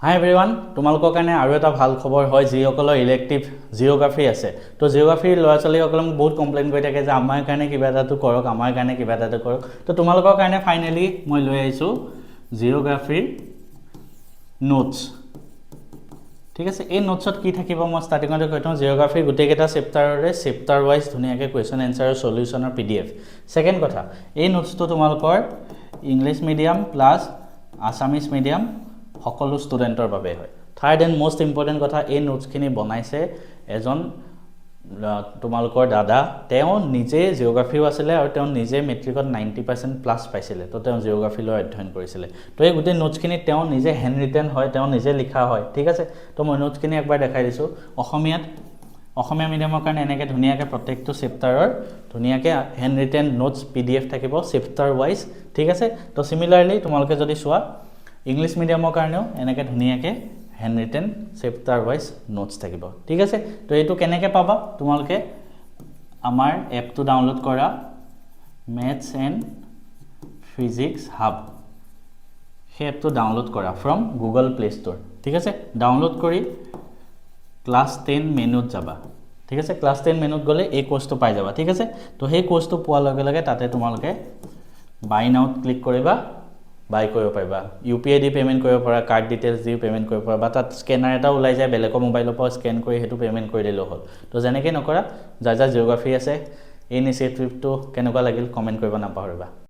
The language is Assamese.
হাই এভৰিৱান, তোমালোকৰ কাৰণে আৰু এটা ভাল খবৰ হয় যিসকলৰ ইলেক্টিভ জিঅ'গ্ৰাফী আছে। তো জিঅ'গ্ৰাফীৰ ল'ৰা ছোৱালীসকলে মোক বহুত কমপ্লেইন কৰি থাকে যে আমাৰ কাৰণে কিবা এটাটো কৰক, আমাৰ কাৰণে কিবা এটাটো কৰক। তো তোমালোকৰ কাৰণে ফাইনেলি মই লৈ আহিছোঁ জিঅ'গ্ৰাফীৰ নোটছ। ঠিক আছে, এই নোটছত কি থাকিব মই ষ্টাৰ্টিঙতে কৈ থওঁ। জিঅ'গ্ৰাফীৰ গোটেইকেইটা চেপ্টাৰৰে চেপ্টাৰ ৱাইজ ধুনীয়াকৈ কুৱেশ্যন এনচাৰ আৰু চলিউশ্যনৰ PDF। ছেকেণ্ড কথা, এই নোটছটো তোমালোকৰ English medium plus Assamese medium সকলো ষ্টুডেণ্টৰ বাবে হয়। থাৰ্ড এণ্ড মষ্ট ইম্পৰ্টেণ্ট কথা, এই নোটছখিনি বনাইছে এজন তোমালোকৰ দাদা। তেওঁ নিজে জিঅ'গ্ৰাফীও আছিলে আৰু তেওঁ নিজে মেট্ৰিকত 90% প্লাছ পাইছিলে। তো তেওঁ জিঅ'গ্ৰাফী লৈ অধ্যয়ন কৰিছিলে। তো এই গোটেই নোটছখিনি তেওঁ নিজে হেণ্ড ৰিটেন হয়, তেওঁ নিজে লিখা হয়। ঠিক আছে, তো মই নোটছখিনি একবাৰ দেখাই দিছোঁ। অসমীয়া মিডিয়ামৰ কাৰণে এনেকৈ ধুনীয়াকৈ প্ৰত্যেকটো চেপ্টাৰৰ ধুনীয়াকৈ হেণ্ড ৰিটেন নোটছ PDF থাকিব চেপ্টাৰ ৱাইজ। ঠিক আছে, তো চিমিলাৰলি তোমালোকে যদি চোৱা ইংলিছ মিডিয়ামৰ কাৰণেও এনেকৈ ধুনীয়াকৈ hand written chapter wise notes থাকিব। ঠিক আছে, তো এইটো কেনেকৈ পাবা? তোমালোকে আমাৰ এপটো ডাউনলোড কৰা, মেথছ এণ্ড ফিজিক্স হাব, সেই এপটো ডাউনলোড কৰা ফ্ৰম গুগল প্লে ষ্ট'ৰ। ঠিক আছে, ডাউনলোড কৰি ক্লাছ 10 মেনুত যাবা। ঠিক আছে, ক্লাছ 10 মেনুত গ'লে এই কোৰ্চটো পাই যাবা। ঠিক আছে, তো সেই কোৰ্চটো পোৱাৰ লগে লগে তাতে তোমালোকে বাই নাওত ক্লিক কৰিবা, বাই কৰিব পাৰিবা। UPI দি পে'মেণ্ট কৰিব পাৰা, কাৰ্ড ডিটেইলছ দিও পে'মেণ্ট কৰিব পাৰা, বা তাত স্কেনাৰ এটা ওলাই যায়, বেলেগৰ মোবাইলৰ পৰা স্কেন কৰি সেইটো পে'মেণ্ট কৰি দিলেও হ'ল। তো যেনেকৈ নকৰা, যাৰ যাৰ জিঅ'গ্ৰাফী আছে এই ইনিচিয়েটিভটো কেনেকুৱা লাগিল কমেণ্ট কৰিব নাপাহৰিবা।